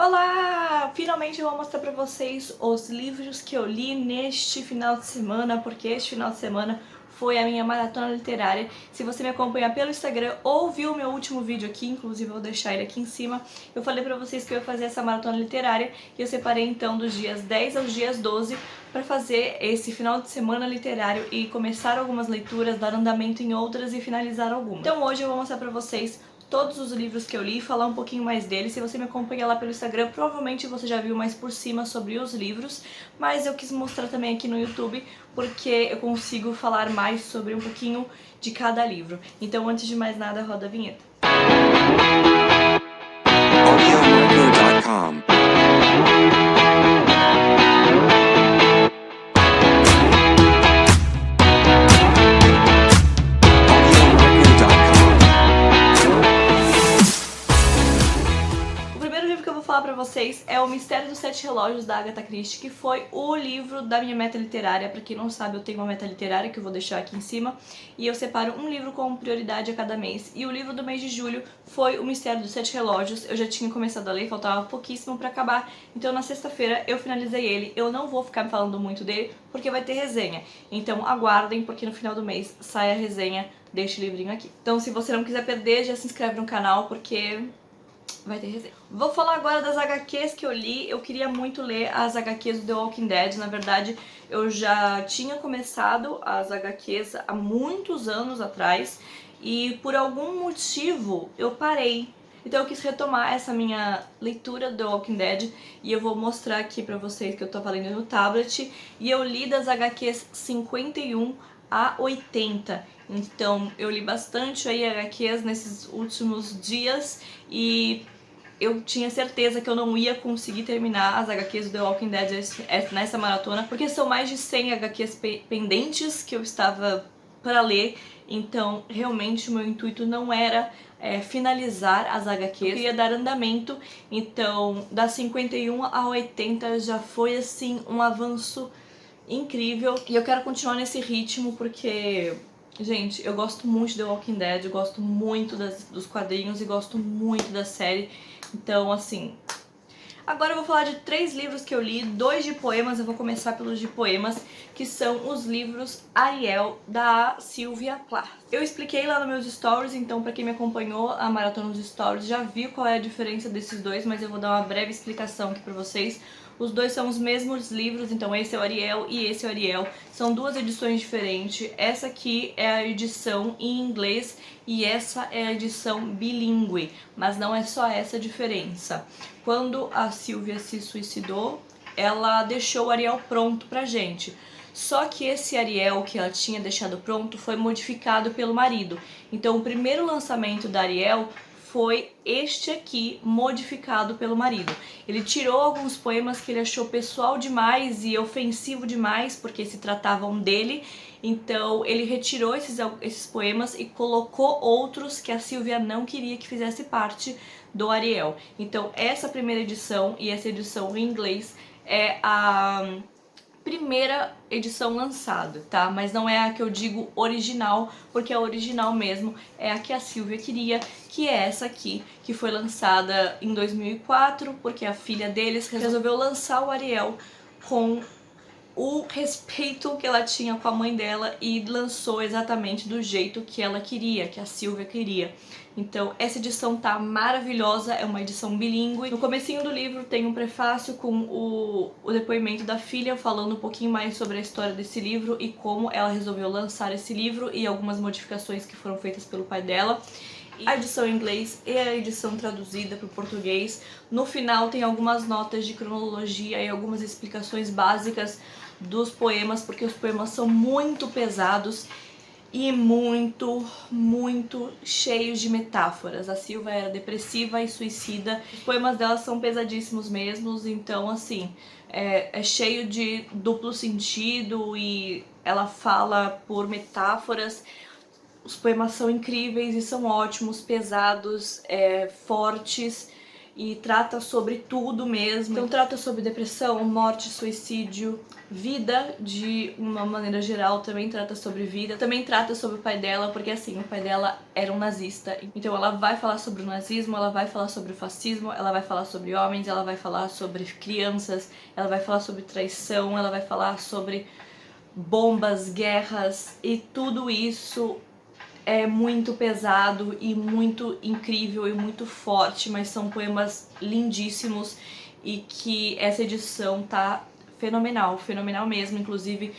Olá! Finalmente eu vou mostrar pra vocês os livros que eu li neste final de semana, porque este final de semana foi a minha maratona literária. Se você me acompanhar pelo Instagram ou viu o meu último vídeo aqui, inclusive eu vou deixar ele aqui em cima, eu falei pra vocês que eu ia fazer essa maratona literária e eu separei então dos dias 10 aos dias 12 para fazer esse final de semana literário e começar algumas leituras, dar andamento em outras e finalizar algumas. Então hoje eu vou mostrar pra vocês todos os livros que eu li e falar um pouquinho mais deles. Se você me acompanha lá pelo Instagram, provavelmente você já viu mais por cima sobre os livros, mas eu quis mostrar também aqui no YouTube porque eu consigo falar mais sobre um pouquinho de cada livro. Então, antes de mais nada, roda a vinheta. audiomarco.com Falar pra vocês é O Mistério dos Sete Relógios, da Agatha Christie, que foi o livro da minha meta literária. Pra quem não sabe, eu tenho uma meta literária que eu vou deixar aqui em cima e eu separo um livro como prioridade a cada mês. E o livro do mês de julho foi O Mistério dos Sete Relógios. Eu já tinha começado a ler, faltava pouquíssimo pra acabar, então na sexta-feira eu finalizei ele. Eu não vou ficar falando muito dele porque vai ter resenha, então aguardem, porque no final do mês sai a resenha deste livrinho aqui. Então, se você não quiser perder, já se inscreve no canal porque vai ter resenha. Vou falar agora das HQs que eu li. Eu queria muito ler as HQs do The Walking Dead. Na verdade, eu já tinha começado as HQs há muitos anos atrás e por algum motivo eu parei. Então eu quis retomar essa minha leitura do The Walking Dead e eu vou mostrar aqui pra vocês que eu tô lendo no tablet. E eu li das HQs 51 a 80. Então eu li bastante aí HQs nesses últimos dias e eu tinha certeza que eu não ia conseguir terminar as HQs do The Walking Dead nessa maratona, porque são mais de 100 HQs pendentes que eu estava para ler, então realmente o meu intuito não era finalizar as HQs, eu queria dar andamento. Então das 51 a 80 já foi assim um avanço incrível e eu quero continuar nesse ritmo porque, gente, eu gosto muito de The Walking Dead, eu gosto muito dos quadrinhos e gosto muito da série. Então, assim, agora eu vou falar de 3 livros que eu li, 2 de poemas. Eu vou começar pelos de poemas, que são os livros Ariel, da Sylvia Plath. Eu expliquei lá nos meus stories, então pra quem me acompanhou a maratona dos stories já viu qual é a diferença desses dois, mas eu vou dar uma breve explicação aqui pra vocês. Os dois são os mesmos livros, então esse é o Ariel e esse é o Ariel. São 2 edições diferentes. Essa aqui é a edição em inglês e essa é a edição bilíngue, mas não é só essa a diferença. Quando a Sylvia se suicidou, ela deixou o Ariel pronto pra gente. Só que esse Ariel que ela tinha deixado pronto foi modificado pelo marido. Então o primeiro lançamento da Ariel foi este aqui, modificado pelo marido. Ele tirou alguns poemas que ele achou pessoal demais e ofensivo demais, porque se tratavam dele. Então ele retirou esses poemas e colocou outros que a Sylvia não queria que fizesse parte do Ariel. Então essa primeira edição e essa edição em inglês é a primeira edição lançada, tá? Mas não é a que eu digo original, porque a original mesmo é a que a Sylvia queria, que é essa aqui, que foi lançada em 2004, porque a filha deles resolveu lançar o Ariel com o respeito que ela tinha com a mãe dela e lançou exatamente do jeito que ela queria, que a Sylvia queria. Então essa edição tá maravilhosa, é uma edição bilíngue. No comecinho do livro tem um prefácio com o depoimento da filha falando um pouquinho mais sobre a história desse livro e como ela resolveu lançar esse livro e algumas modificações que foram feitas pelo pai dela. A edição em inglês e a edição traduzida para o português. No final tem algumas notas de cronologia e algumas explicações básicas dos poemas, porque os poemas são muito pesados e muito cheios de metáforas. A Sylvia era depressiva e suicida. Os poemas dela são pesadíssimos mesmos, então assim, é cheio de duplo sentido e ela fala por metáforas. Os poemas são incríveis e são ótimos, pesados, fortes. e trata sobre tudo mesmo. Então trata sobre depressão, morte, suicídio, vida de uma maneira geral, também trata sobre vida, também trata sobre o pai dela, porque assim, o pai dela era um nazista, então ela vai falar sobre o nazismo, ela vai falar sobre o fascismo, ela vai falar sobre homens, ela vai falar sobre crianças, ela vai falar sobre traição, ela vai falar sobre bombas, guerras, e tudo isso é muito pesado e muito incrível e muito forte, mas são poemas lindíssimos e que essa edição tá fenomenal, fenomenal mesmo. Inclusive,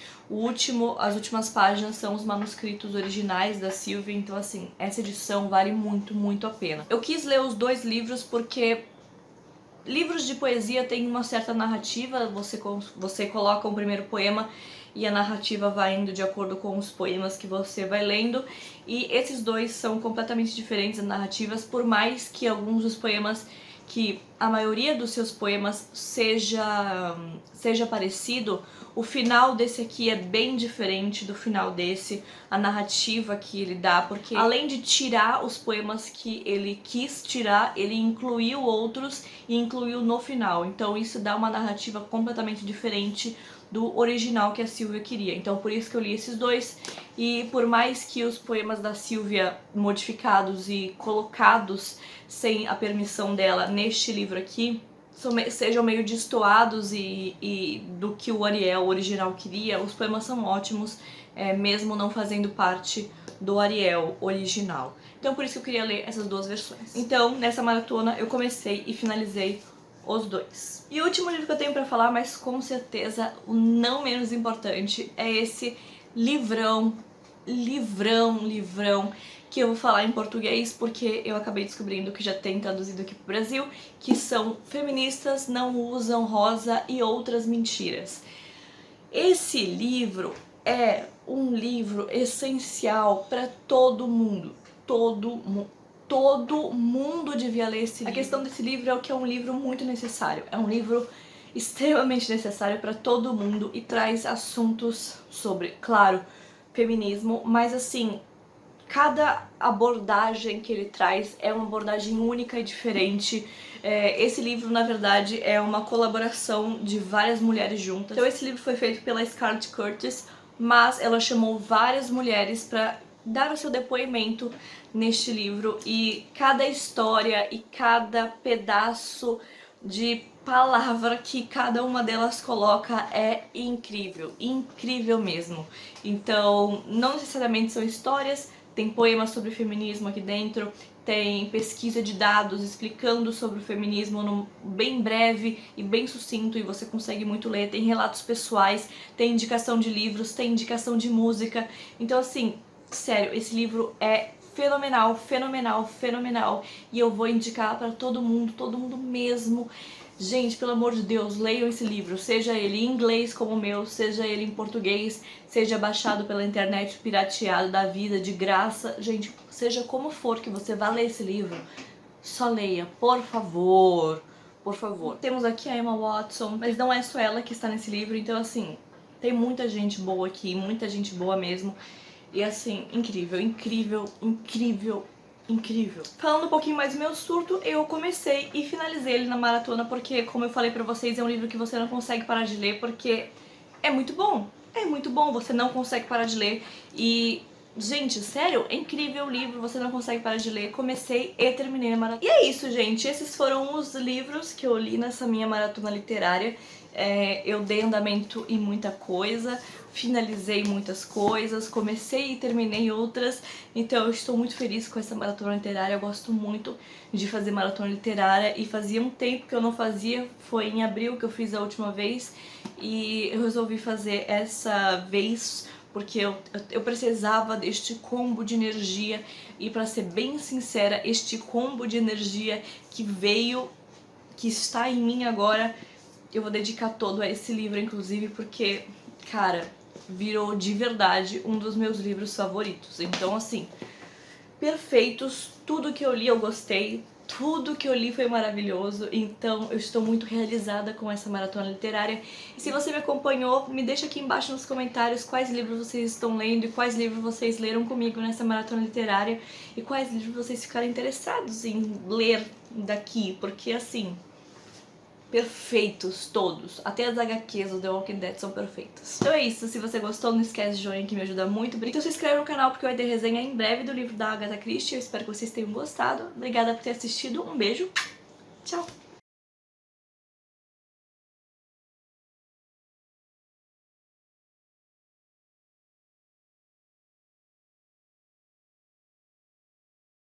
as últimas páginas são os manuscritos originais da Sylvia, então assim, essa edição vale muito, muito a pena. Eu quis ler os dois livros porque livros de poesia têm uma certa narrativa, você coloca um primeiro poema e a narrativa vai indo de acordo com os poemas que você vai lendo, e esses dois são completamente diferentes as narrativas, por mais que alguns dos poemas, que a maioria dos seus poemas seja parecido, o final desse aqui é bem diferente do final desse, a narrativa que ele dá, porque além de tirar os poemas que ele quis tirar, ele incluiu outros e incluiu no final, então isso dá uma narrativa completamente diferente do original que a Sylvia queria. Então por isso que eu li esses dois, e por mais que os poemas da Sylvia modificados e colocados sem a permissão dela neste livro aqui sejam meio destoados e do que o Ariel original queria, os poemas são ótimos, mesmo não fazendo parte do Ariel original. Então por isso que eu queria ler essas duas versões. Então nessa maratona eu comecei e finalizei os dois. E o último livro que eu tenho pra falar, mas com certeza o não menos importante, é esse livrão que eu vou falar em português porque eu acabei descobrindo que já tem traduzido aqui pro Brasil, que são Feministas Não Usam Rosa e Outras Mentiras. Esse livro é um livro essencial para todo mundo, todo mundo devia ler esse livro. A questão desse livro é que é um livro muito necessário, é um livro extremamente necessário para todo mundo e traz assuntos sobre, claro, feminismo, mas assim, cada abordagem que ele traz é uma abordagem única e diferente. Esse livro, na verdade, é uma colaboração de várias mulheres juntas. Então esse livro foi feito pela Scarlett Curtis, mas ela chamou várias mulheres para dar o seu depoimento neste livro, e cada história e cada pedaço de palavra que cada uma delas coloca é incrível, incrível mesmo. Então, não necessariamente são histórias, tem poemas sobre feminismo aqui dentro, tem pesquisa de dados explicando sobre o feminismo bem breve e bem sucinto, e você consegue muito ler, tem relatos pessoais, tem indicação de livros, tem indicação de música. Então assim, sério, esse livro é fenomenal, fenomenal, fenomenal, e eu vou indicar pra todo mundo mesmo. Gente, pelo amor de Deus, leiam esse livro, seja ele em inglês como o meu, seja ele em português, seja baixado pela internet, pirateado da vida, de graça. Gente, seja como for que você vá ler esse livro, só leia, por favor, por favor. Temos aqui a Emma Watson, mas não é só ela que está nesse livro, então assim, tem muita gente boa aqui, muita gente boa mesmo. E assim, incrível, incrível, incrível, incrível. Falando um pouquinho mais do meu surto, eu comecei e finalizei ele na maratona porque, como eu falei pra vocês, é um livro que você não consegue parar de ler porque é muito bom. É muito bom, você não consegue parar de ler. E, gente, sério, é incrível o livro, você não consegue parar de ler. Comecei e terminei a maratona. E é isso, gente, esses foram os livros que eu li nessa minha maratona literária. Eu dei andamento em muita coisa, finalizei muitas coisas, comecei e terminei outras, então eu estou muito feliz com essa maratona literária. Eu gosto muito de fazer maratona literária e fazia um tempo que eu não fazia, foi em abril que eu fiz a última vez, e eu resolvi fazer essa vez porque eu precisava deste combo de energia, e pra ser bem sincera, este combo de energia que veio, que está em mim agora, eu vou dedicar todo a esse livro, inclusive, porque, cara, virou de verdade um dos meus livros favoritos. Então, assim, perfeitos, tudo que eu li eu gostei, tudo que eu li foi maravilhoso, então eu estou muito realizada com essa maratona literária. E se você me acompanhou, me deixa aqui embaixo nos comentários quais livros vocês estão lendo e quais livros vocês leram comigo nessa maratona literária e quais livros vocês ficaram interessados em ler daqui, porque assim, perfeitos todos, até as HQs do The Walking Dead são perfeitas. Então é isso, se você gostou, não esquece de joinha que me ajuda muito. Então se inscreve no canal porque vai ter resenha em breve do livro da Agatha Christie. Eu espero que vocês tenham gostado. Obrigada por ter assistido, um beijo, tchau!